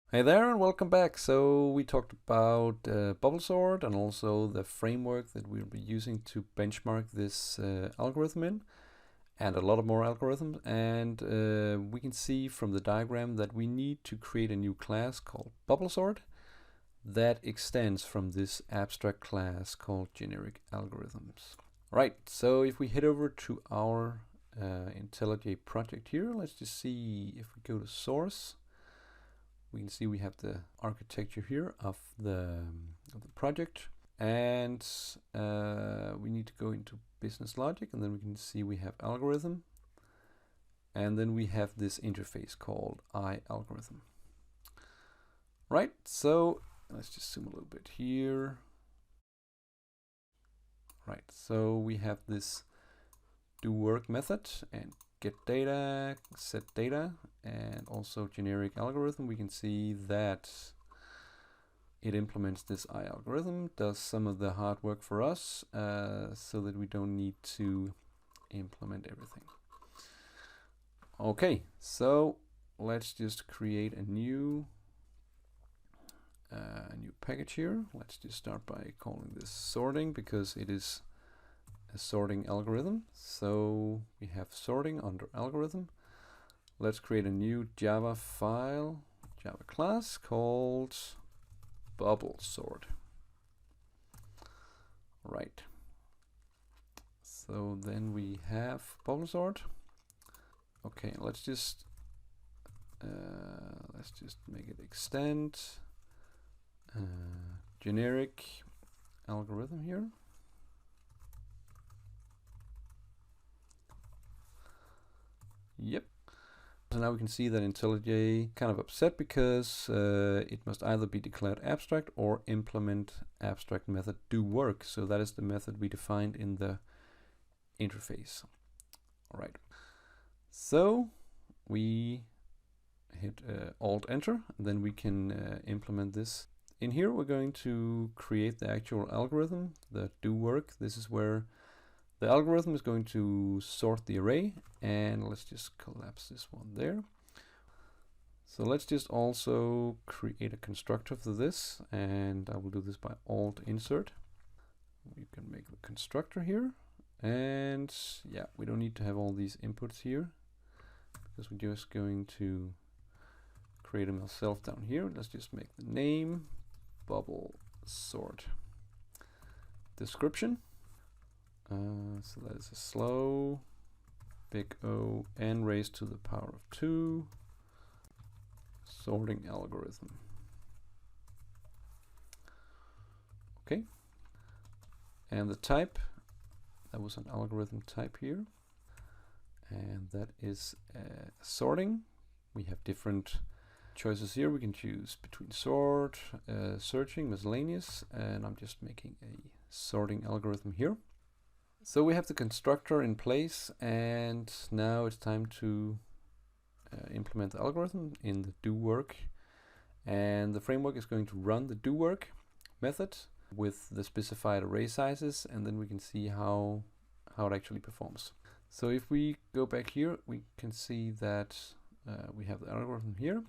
Hey there and welcome back. So we talked about BubbleSort and also the framework that we'll be using to benchmark this algorithm in, and a lot of more algorithms. And we can see from the diagram that we need to create a new class called BubbleSort that extends from this abstract class called generic algorithms. Right, so if we head over to our IntelliJ project here, let's just see if we go to source. We can see we have the architecture here of the project, and we need to go into business logic, and then we can see we have algorithm, and then we have this interface called iAlgorithm. Right, so let's just zoom a little bit here. Right, so we have this do work method and get data, set data, and also generic algorithm. We can see that it implements this iAlgorithm, does some of the hard work for us, so that we don't need to implement everything. Okay, so let's just create a new package here. Let's just start by calling this sorting, because it is a sorting algorithm. So we have sorting under algorithm. Let's create a new Java file, Java class called BubbleSort. Right. So then we have BubbleSort. Okay, let's just make it extend generic algorithm here. Yep. So now we can see that IntelliJ kind of upset because it must either be declared abstract or implement abstract method do work. So that is the method we defined in the interface. All right. So we hit Alt Enter, and then we can implement this. In here, we're going to create the actual algorithm, the do work. This is where the algorithm is going to sort the array, and let's just collapse this one there. So let's just also create a constructor for this, and I will do this by Alt Insert. You can make the constructor here, and yeah, we don't need to have all these inputs here because we're just going to create them ourselves down here. Let's just make the name BubbleSort description. So that is a slow, big O, n raised to the power of 2 sorting algorithm. Okay. And the type, that was an algorithm type here. And that is sorting. We have different choices here. We can choose between sort, searching, miscellaneous, and I'm just making a sorting algorithm here. So we have the constructor in place, and now it's time to implement the algorithm in the do work. And the framework is going to run the do work method with the specified array sizes, and then we can see how it actually performs. So if we go back here, we can see that we have the algorithm here,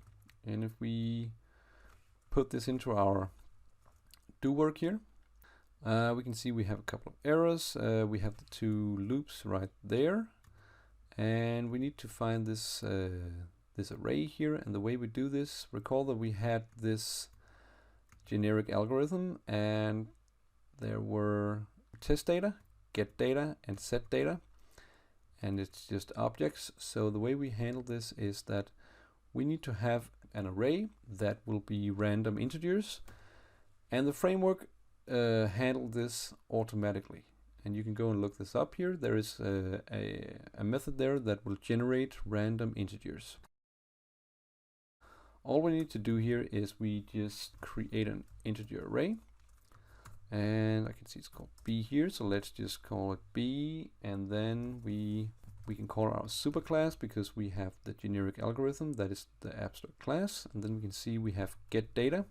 and if we put this into our do work here, we can see we have a couple of errors. We have the two loops right there, and we need to find this this array here. And the way we do this, recall that we had this generic algorithm, and there were test data, get data, and set data, and it's just objects. So the way we handle this is that we need to have an array that will be random integers, and the framework handle this automatically. And you can go and look this up here. There is a method there that will generate random integers. All we need to do here is we just create an integer array, and I can see it's called B here, so let's just call it B, and then we can call our superclass because we have the generic algorithm, that is the abstract class, and then we can see we have get data.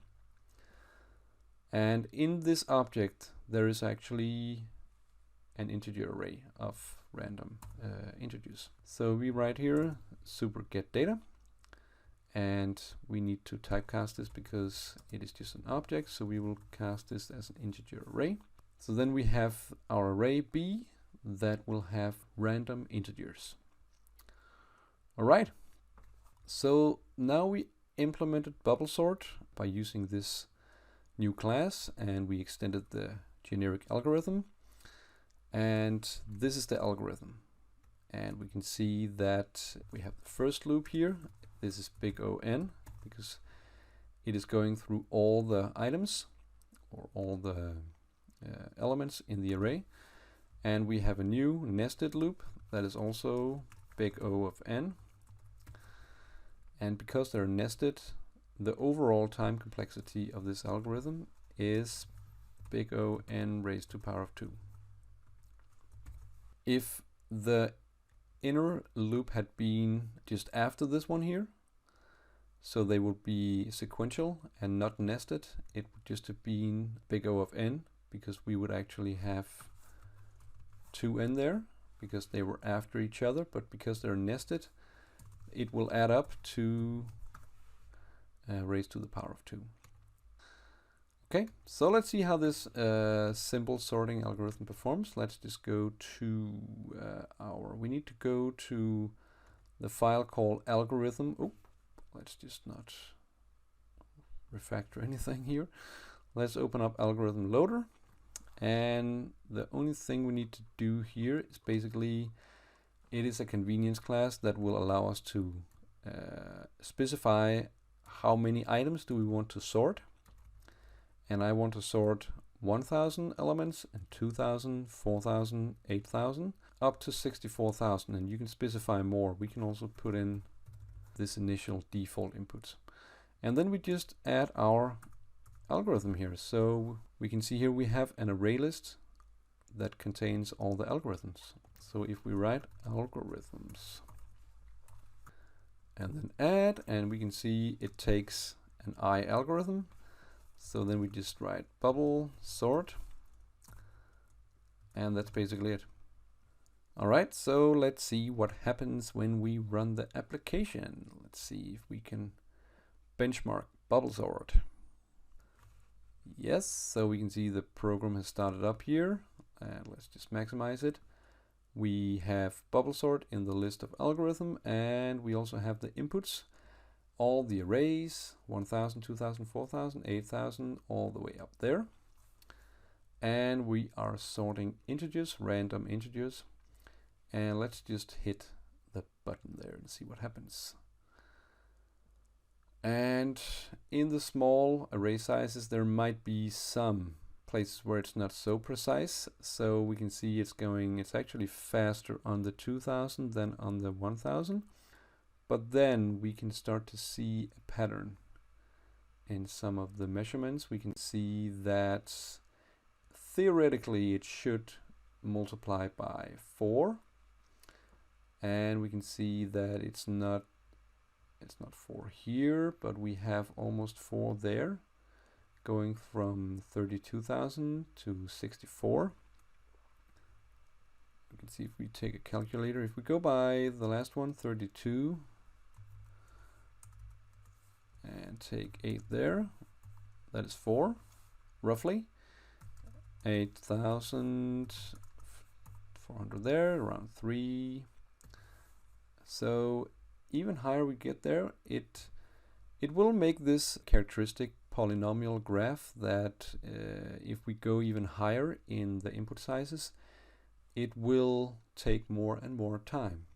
And in this object, there is actually an integer array of random integers. So we write here super get data, and we need to typecast this because it is just an object, so we will cast this as an integer array. So then we have our array B that will have random integers. All right, so now we implemented BubbleSort by using this new class, and we extended the generic algorithm, and this is the algorithm. And we can see that we have the first loop here. This is big O(n) because it is going through all the items or all the elements in the array. And we have a new nested loop that is also big O of n. And because they're nested, the overall time complexity of this algorithm is big O(n) raised to power of 2. If the inner loop had been just after this one here, so they would be sequential and not nested, it would just have been big O of n, because we would actually have 2n there because they were after each other, but because they're nested, it will add up to raised to the power of 2. Okay, so let's see how this simple sorting algorithm performs. Let's just go to we need to go to the file called algorithm. Oh, let's just not refactor anything here. Let's open up algorithm loader, and the only thing we need to do here is basically, it is a convenience class that will allow us to specify how many items do we want to sort. And I want to sort 1,000 elements and 2,000, 4,000, 8,000, up to 64,000. And you can specify more. We can also put in this initial default inputs. And then we just add our algorithm here. So we can see here we have an array list that contains all the algorithms. So if we write algorithms and then add, and we can see it takes an I algorithm. So then we just write BubbleSort, and that's basically it. All right, so let's see what happens when we run the application. Let's see if we can benchmark BubbleSort. Yes, so we can see the program has started up here, and let's just maximize it. We have BubbleSort in the list of algorithm, and we also have the inputs, all the arrays, 1,000, 2,000, 4,000, 8,000, all the way up there. And we are sorting integers, random integers. And let's just hit the button there and see what happens. And in the small array sizes, there might be some places where it's not so precise. So we can see it's actually faster on the 2,000 than on the 1,000. But then we can start to see a pattern in some of the measurements. We can see that theoretically it should multiply by 4. And we can see that it's not 4 here, but we have almost 4 there, going from 32,000 to 64. We can see if we take a calculator, if we go by the last one, 32, and take 8 there, that is 4, roughly. 8,400 there, around 3. So even higher we get there, it will make this characteristic polynomial graph that if we go even higher in the input sizes, it will take more and more time.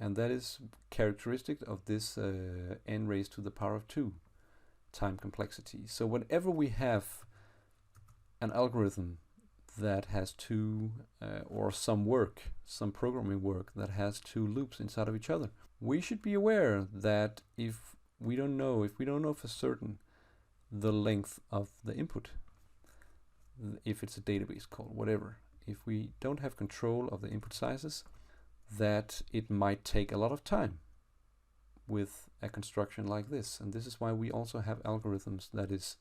And that is characteristic of this n raised to the power of 2 time complexity. So whenever we have an algorithm that has two or some programming work that has 2 loops inside of each other, we should be aware that if we don't know for certain the length of the input, if it's a database call, whatever, if we don't have control of the input sizes, that it might take a lot of time with a construction like this. And this is why we also have algorithms that is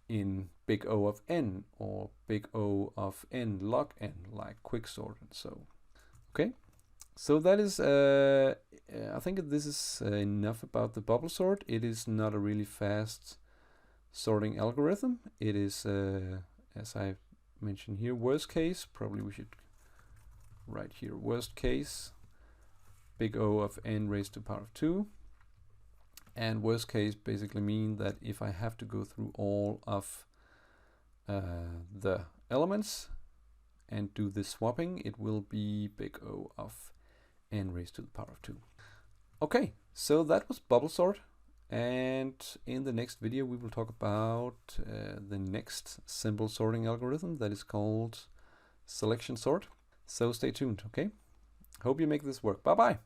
in big O of n or big O of n log n, like quicksort and so. Okay, So that is, I think this is enough about the BubbleSort. It is not a really fast sorting algorithm. It is, as I mentioned here, worst case. Probably we should write here worst case, big O of n raised to the power of 2. And worst case basically mean that if I have to go through all of the elements and do this swapping, it will be big O of n raised to the power of 2. Okay, so that was BubbleSort, and in the next video we will talk about the next simple sorting algorithm that is called SelectionSort. So stay tuned, okay? Hope you make this work. Bye bye.